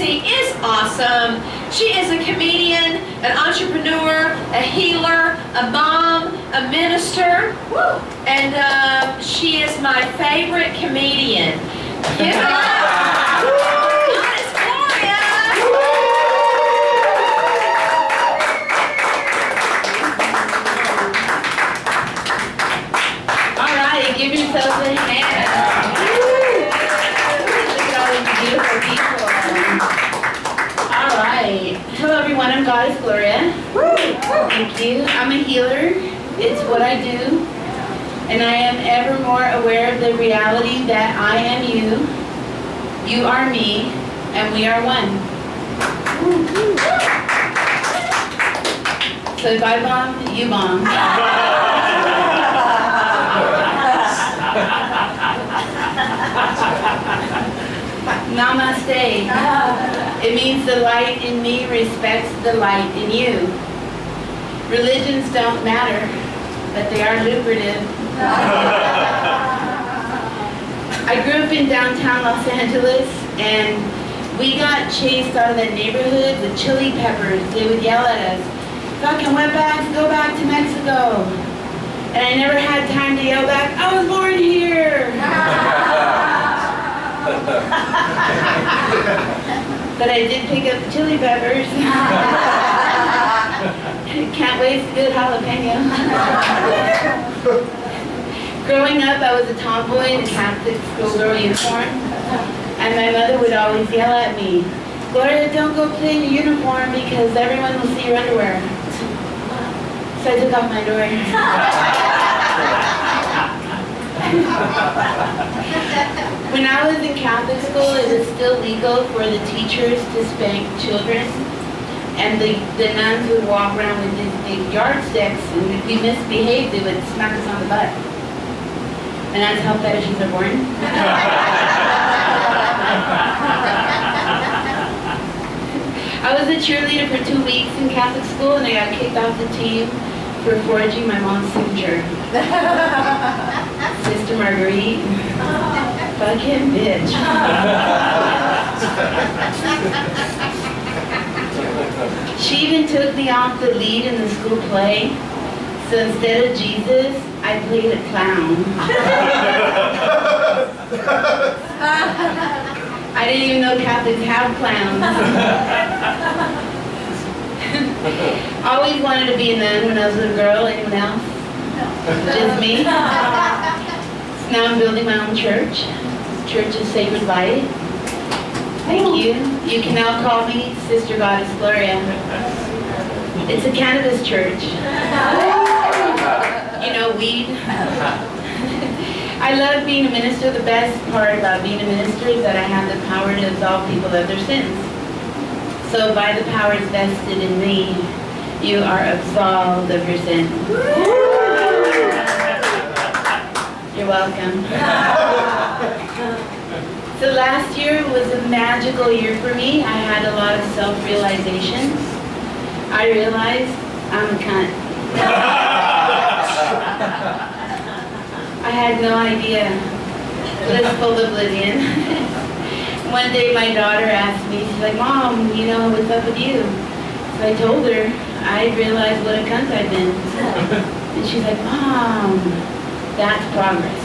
R.A.I.C.E is awesome. She is a comedian, an entrepreneur, a healer, a mom, a minister, and she is my favorite comedian. Give it up! Goddess Gloria! All right, give yourselves a hand. Beautiful people. All right. Hello, everyone. I'm Goddess Gloria. Thank you. I'm a healer. It's what I do. And I am ever more aware of the reality that I am you, you are me, and we are one. So if I bomb, you bomb. Namaste. It means the light in me respects the light in you. Religions don't matter, but they are lucrative. I grew up in downtown Los Angeles, and we got chased out of that neighborhood with chili peppers. They would yell at us, "Fucking wetbacks, go back to Mexico." And I never had time to yell back, "I was born here." But I did pick up the chili peppers. Can't waste a good jalapeno. Growing up, I was a tomboy in a Catholic schoolgirl uniform, and my mother would always yell at me, "Gloria, don't go play in your uniform because everyone will see your underwear." So I took off my underwear. When I was in Catholic school, it was still legal for the teachers to spank children, and the nuns would walk around with these big yardsticks, and if we misbehaved, they would smack us on the butt. And that's how fetishes are born. I was a cheerleader for 2 weeks in Catholic school, and I got kicked off the team for forging my mom's signature. Sister Marguerite, fucking bitch. She even took me off the lead in the school play, so instead of Jesus, I played a clown. I didn't even know Catholics have clowns. Always wanted to be a nun when I was a little girl. Anyone else? Just me? So now I'm building my own church. Church of Sacred Light. Thank you. You can now call me Sister Goddess Gloria. It's a cannabis church. You know, weed. I love being a minister. The best part about being a minister is that I have the power to absolve people of their sins. So by the powers vested in me, you are absolved of your sins. You're welcome. So last year was a magical year for me. I had a lot of self-realizations. I realized I'm a cunt. I had no idea. Blissful oblivion. One day my daughter asked me, she's like, "Mom, you know, what's up with you?" So I told her I realized what a cunt I've been. And she's like, "Mom, that's progress."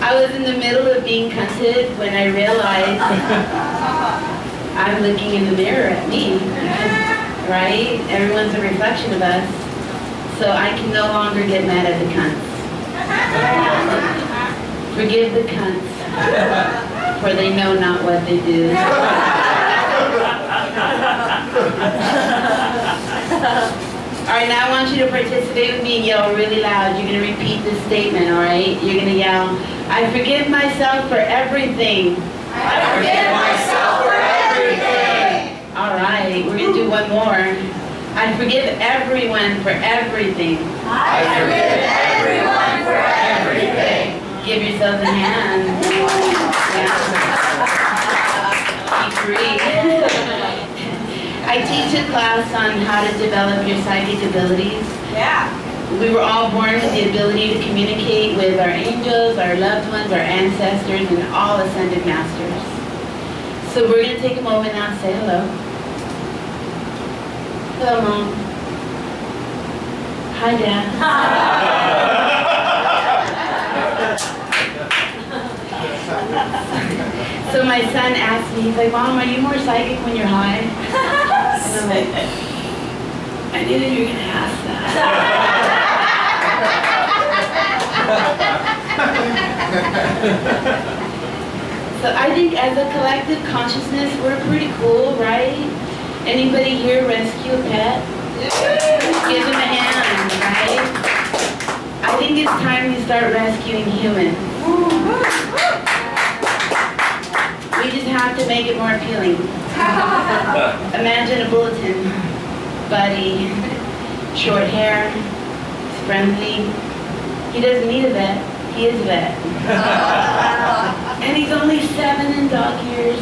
I was in the middle of being cunted when I realized I'm looking in the mirror at me, right? Everyone's a reflection of us. So I can no longer get mad at the cunts. Forgive the cunts, for they know not what they do. All right, now I want you to participate with me and yell really loud. You're going to repeat this statement, all right? You're going to yell, "I forgive myself for everything." I forgive myself for everything. All right, we're going to do one more. I forgive everyone for everything. I forgive everyone for everything. Give yourselves a hand. Yeah. Be free. I teach a class on how to develop your psychic abilities. Yeah. We were all born with the ability to communicate with our angels, our loved ones, our ancestors, and all ascended masters. So we're going to take a moment now to say hello. Hello, Mom. Hi, Dad. So my son asked me, he's like, Mom, are you more psychic when you're high? And I'm like, I knew you were going to ask that. So I think as a collective consciousness, we're pretty cool, right? Anybody here rescue a pet? Give them a hand, right? I think it's time we start rescuing humans. We just have to make it more appealing. Imagine a bulletin. Buddy, short hair, he's friendly. He doesn't need a vet, he is a vet. And he's only 7 in dog years.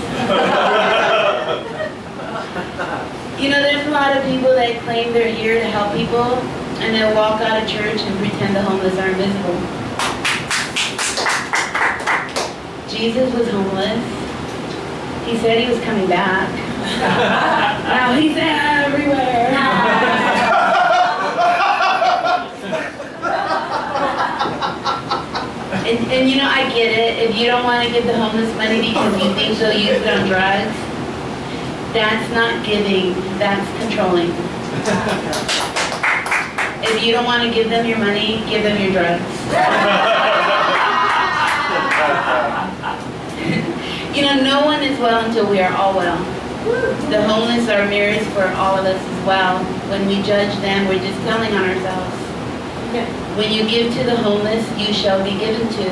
You know, there's a lot of people that claim they're here to help people, and they'll walk out of church and pretend the homeless are invisible. Jesus was homeless. He said he was coming back. Now he's everywhere. And you know, I get it. If you don't want to give the homeless money because you think they'll use it on drugs, that's not giving, that's controlling. If you don't want to give them your money, give them your drugs. You know, no one is well until we are all well. The homeless are mirrors for all of us as well. When we judge them, we're just telling on ourselves. When you give to the homeless, you shall be given to.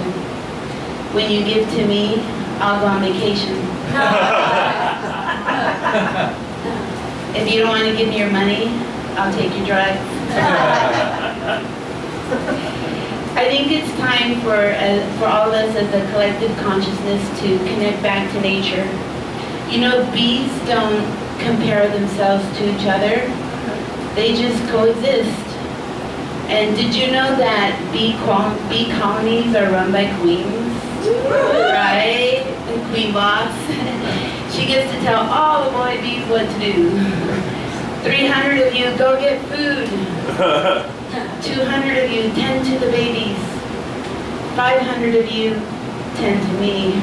When you give to me, I'll go on vacation. If you don't want to give me your money, I'll take your drugs. I think it's time for all of us as a collective consciousness to connect back to nature. You know, bees don't compare themselves to each other. They just coexist. And did you know that bee colonies are run by queens? Right? The queen boss. She gets to tell all the boy bees what to do. 300 of you, go get food. 200 of you, tend to the babies. 500 of you, tend to me.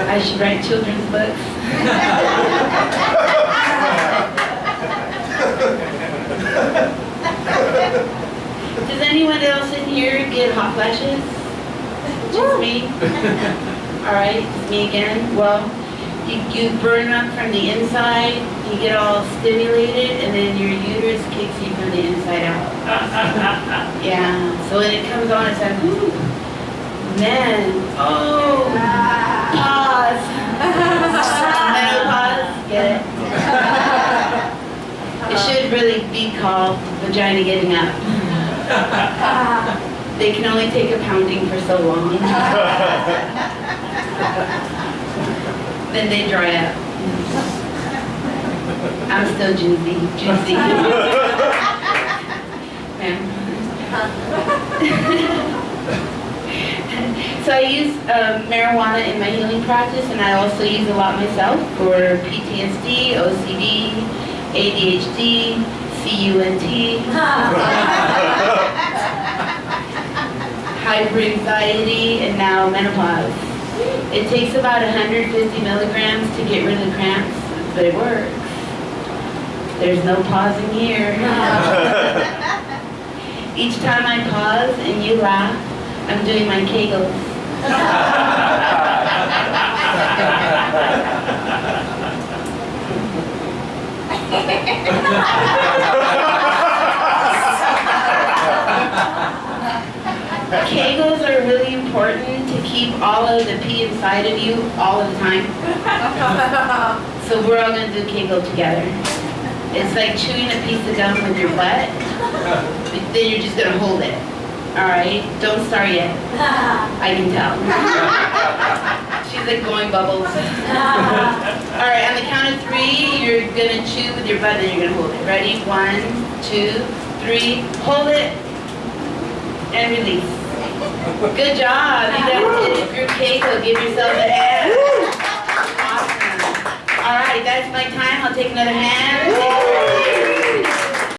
I should write children's books. Does anyone else in here get hot flashes? Just me? Alright, just me again. Well, you burn up from the inside, you get all stimulated, and then your uterus kicks you from the inside out. Yeah, so when it comes on, it's like, ooh, man, oh, pause. Menopause, get it? It should really be called vagina getting up. They can only take a pounding for so long. Then they dry up. I'm still juicy. Ma'am. So I use marijuana in my healing practice, and I also use a lot myself for PTSD, OCD, ADHD, CUNT, hyperanxiety, and now menopause. It takes about 150 milligrams to get rid of the cramps, but it works. There's no pausing here. Each time I pause and you laugh, I'm doing my Kegels. Kegels are really important to keep all of the pee inside of you all of the time. So we're all going to do Kegel together. It's like chewing a piece of gum with your butt, but then you're just going to hold it. All right, don't start yet. I can tell. She's like blowing bubbles. All right, on the count of 3, you're gonna chew with your butt and you're gonna hold it. Ready? 1, 2, 3. Hold it and release. Good job. You guys did it. Group K, so give yourself a hand. Awesome. All right, that's my time. I'll take another hand.